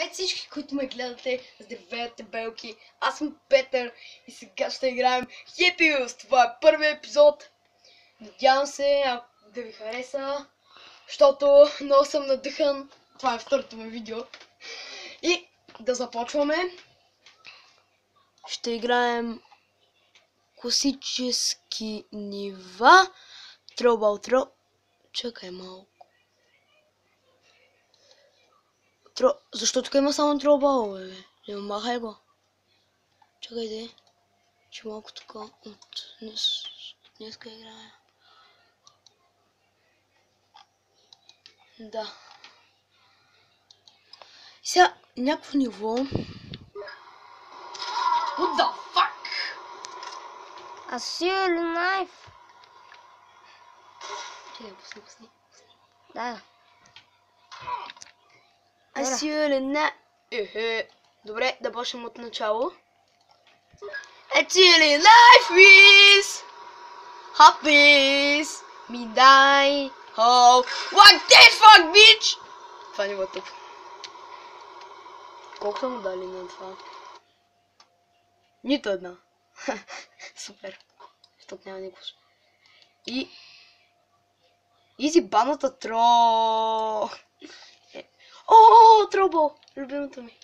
Здравейте всички, които ме гледате. Здравейте, белки. Аз съм Петър и сега ще играем Happy Wheels. Това е първият епизод. Надявам се да ви хареса, защото много съм надъхан. Това е второто ми видео. И да започваме. Ще играем класически нива. Тробал. Чакай малко. Защо тук има само тробал, бе? Не махай го. Чакайте. Че малко тук от днеска играя. Да. Сега някакво ниво. What the fuck? I see you knife. Чакай, пусни. Да. Асюлена. Добре, да почнем от начало. Actually life is happy. Me die. Oh, what the fuck, bitch? Това не е тъп. Колко са му дали на това? Нито една. Супер. Защото няма никакво. И баната тро. О, тробол! Любимото ми.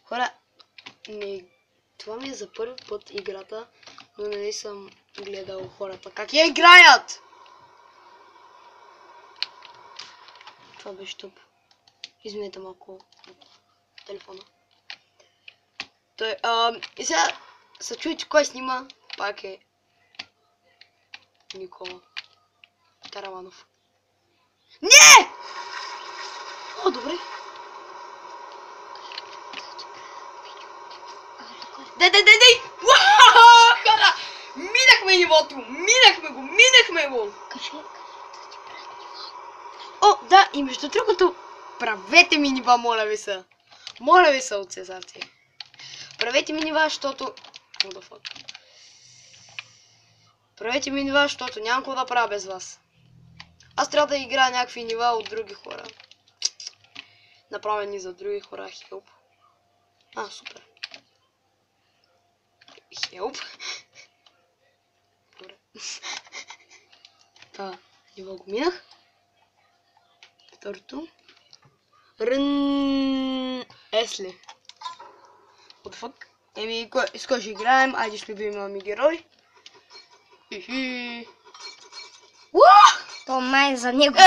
Хора, това ми е за първи път играта, но не съм гледал хората как я играят! Това беше тъп. Извинете малко от телефона. И сега се чуете кой снима, пак е Никола Тараванов. Не! О, добре. Дай! Хора! Минахме нивото! Минахме го! О, да, и между другото, правете ми нива, моля ви се. Моля ви се от цезарци. Правете ми нива, защото... What the fuck? Правете ми нива, защото няма какво да правя без вас. Аз трябва да играя някакви нива от други хора. Направени за други хора. Help. Супер. Help. Добре. Ниво го минах. Второто. Если. What the fuck? С кой ще играем? Айде с любимия ми герой. То май за него.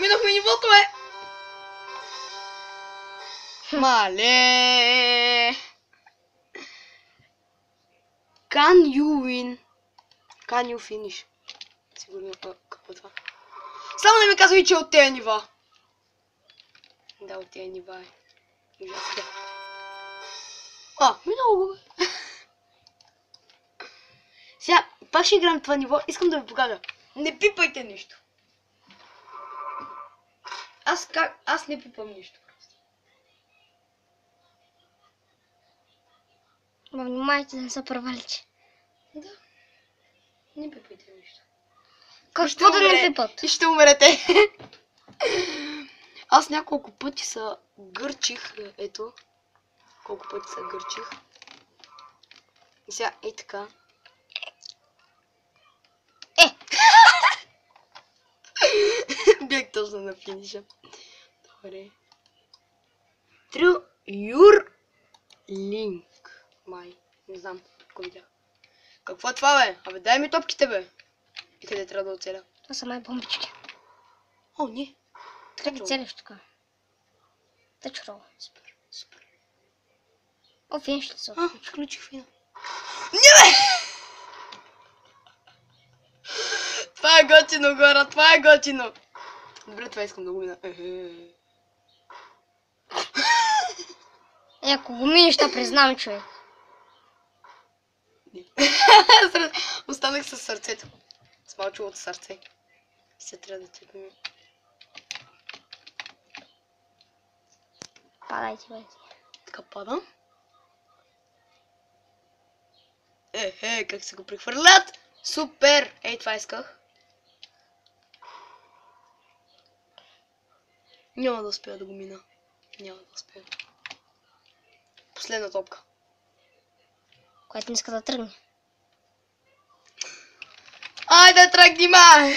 Минахме нивото, Мале! Can you win? Can you finish? Сигурно какво е това? Само не ми казвай, че от тези нива. Да, от тези нива е. Минало го, бе. Сега, пак ще играем това ниво. Искам да ви покажа. Не пипайте нищо. Аз не пипам нищо. Внимайте да не се провалите. Да. Не пипайте нищо. Какво да не пипат? И ще умрете. Аз няколко пъти се гърчих. Ето. Колко пъти се гърчих. И сега така. Бях точно на финиша. Добре. True your link. Май. Не знам. Какво видях. Какво е това, бе? Абе, дай ми топките, бе. И къде трябва да оцеля? Това са май бомбички. О, не. Така ги целиш тук. Тъчрол. Супер. О, финиш ли са? Включих фина. Не, бе! Това е готино, хора, това е готино. Добре, това искам да го мина. Ако го минеш, ще признам, човек. Останах със сърцето. С малчовото сърце. Се трябва да тепим. Падайте, бе. Така пада. Как се го прехвърлят? Супер! Ей, това исках. Няма да успея да го мина. Няма да успея. Последна топка. Която не иска да тръгне. Айде, тръгни, ма!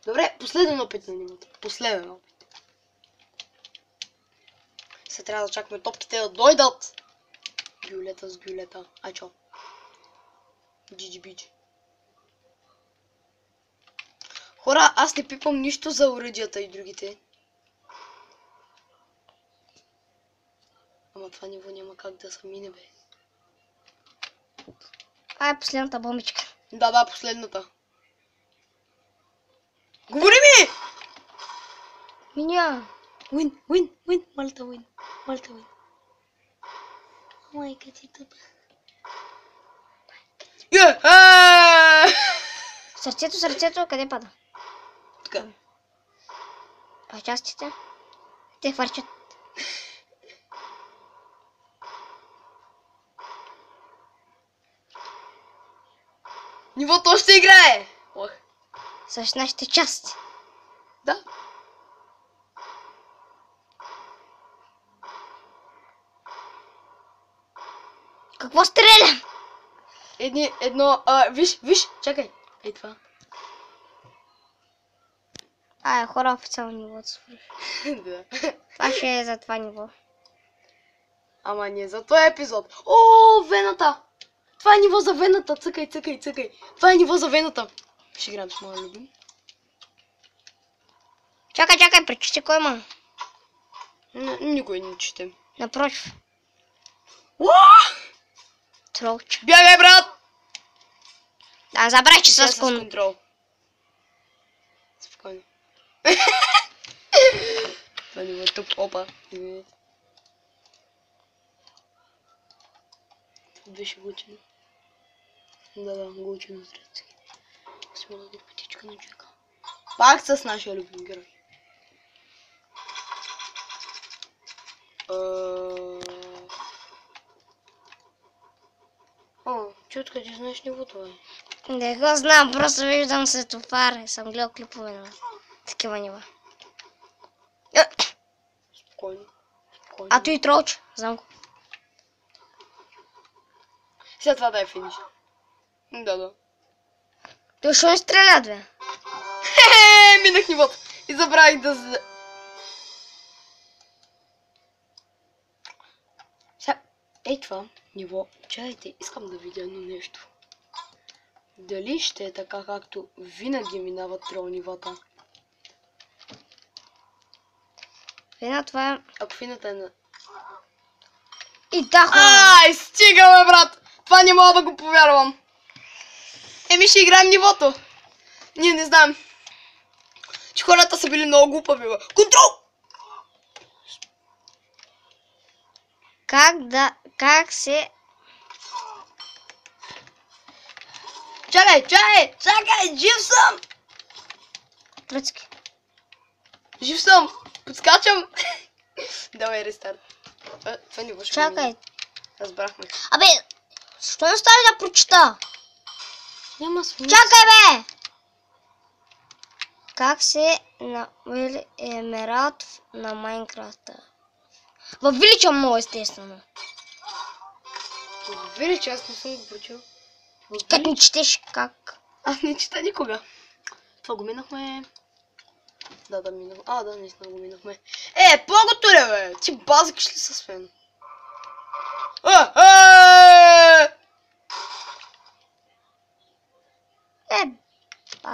Добре, последен опит на нивото. Последен опит. Сега трябва да чакаме топките да дойдат. Гюлета с гюлета. Ай, чо? Джиджи биджи. Хора, аз не пипам нищо за оръдията и другите. Ама това ниво няма как да се мине, бе. Това е последната бомбичка. Да, последната. Говори ми! Миня. Уин. Малта уин. Майка ти тъпа. Сърцето, къде пада? Така. А частите? Те хвърчат. Нивото още играе! Ох. С нашите части. Да. Какво стреля? Виж, чакай. Ей това. Хора, официално ниво да свърши. Да. Това ще е за това ниво. Ама не за този епизод. О, вената! Това е ниво за вената. Цъкай. Това е ниво за вената. Ще играем с моя любим. Чакай, пречете кой има. Никой не чете. Напротив. Тролче. Бягай, брат! Да, забравяй, че С с контрол. Спокойно. Това ниво е тъп. Опа. Извинете. Беше глучено. Да, глучено средство. Смога да пътичка на човека. Пак с нашия любим герой. Чутка, ти знаеш нивото, бе. Не го знам, просто виждам светофар. Съм гледал клипове на такива нива. Спокойно. А той тролче, знам го. Сега това да е финиш. Да. Той ще не стрелят, бе. Минах нивото. И забравих да... Сега, ей това ниво. Чакайте, искам да видя едно нещо. Дали ще е така, както винаги минават трол нивата? Вина, това е... Ако фината е на... И да, хора! Ай, стига, бе, брат! Това не мога да го повярвам. Еми, ще играем нивото. Ние не знаем. Че хората са били много глупави, бе. Контрол! Как се... Чакай, жив съм! Тръцки. Жив съм! Подскачам! Давай рестарт. Това ниво ще Чакай. Разбрахме. Абе, защо не остави да прочита? Няма смисъл. Чакай, бе! Как се намери емералд на Майнкрафта? В Вилича много естествено. Вили, че аз не съм го прочил. Как не четеш как? Аз не чета никога. Това го минахме. Да, минахме. Да, наистина го минахме. По-готове, бе! Ти базикиш ли с фен?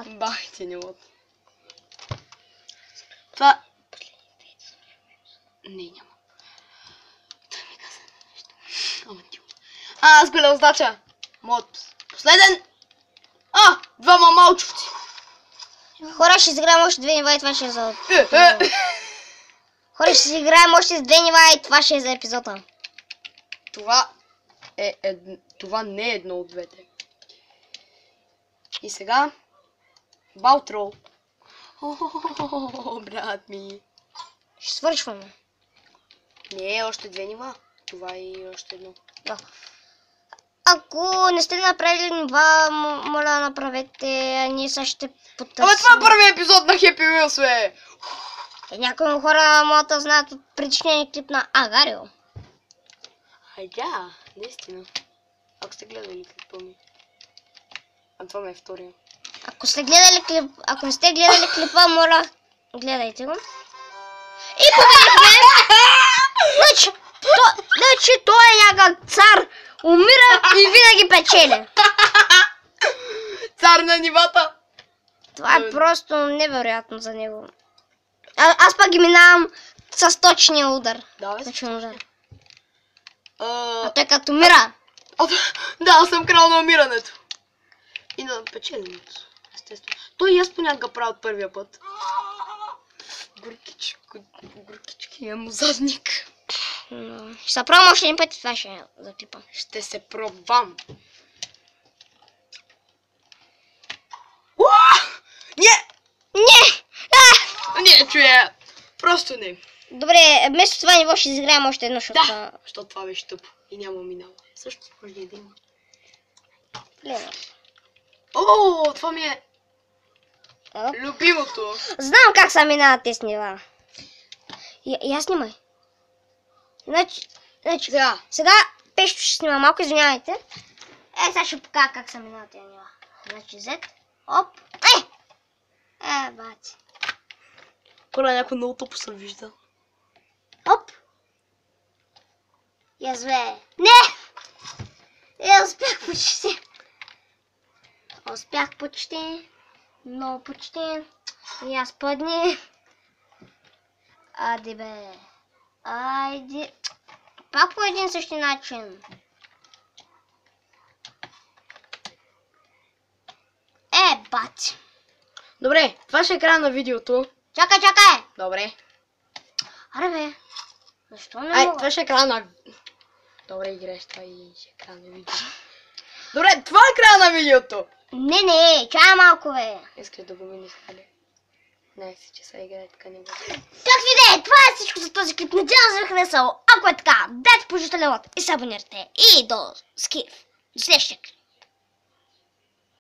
Бах ти нивото. Това... Не, няма. Той ми каза нещо. Ама ти... Аз голяма задача. Мод. Последен. Двама малчовци. Хора, ще изиграем още 2 нива и това ще е за... Хора, ще изиграем още с 2 нива и това ще е за епизода. Това не е едно от двете. И сега... Балтрол. Брат ми. Ще свършваме. Не, още 2 нива. Това и още едно. Да. Ако не сте направили нива, моля направете, ние сега ще потърсим. Абе, това е първият епизод на Happy Wheels, бе! Някои хора могат да знаят от предишния клип на Агарио. Ай, да, наистина. Ако сте гледали клипа ми. А това ме е втория. Ако не сте гледали клипа, моля, гледайте го. И победихме! Значи той е някак цар, умира и винаги печели. Цар на нивата! Това е просто невероятно за него. Аз пак ги минавам с точния удар. Да, бе. Точен удар. А той като умира. Да, аз съм крал на умирането. И на печеленето, естествено. Той и аз понякога правя от първия път. Горкичкия му задник. Ще се пробвам още един път и това ще е за клипа. Ще се пробвам. Не! Не, чуя. Просто не. Добре, вместо това ниво ще изиграем още едно, защото... Да, защото това беше тъпо и няма минало. Също може да има. Гледай. О, това ми е любимото. Знам как са минават тези нива. И аз снимай. Значи, сега Пешто ще снима малко, извинявайте. Сега ще покажа как са минават тези нива. Значи Z, оп, бати. Коля, някой много тъпо съм виждал. Оп. И аз бе. Не! Успях почти. Успях почти. Много почти. И аз падни. Айде бе. Айде. Пак по един същи начин. Бати. Добре, това ще е края на видеото. Чакай! Добре. Аре бе. Защо не мога? Това ще е края на... Добре, играеш това и ще е края на видеото. Добре, това е края на видеото. Не, чай малко бе. Искаш да го минеш, нали? Знаех си, че са играе така не бъде. Как ви да е, това е всичко за този клип. Надявам се да ви е харесало. Ако е така, дайте положителен лайк и се абонирайте. И до следващия клип.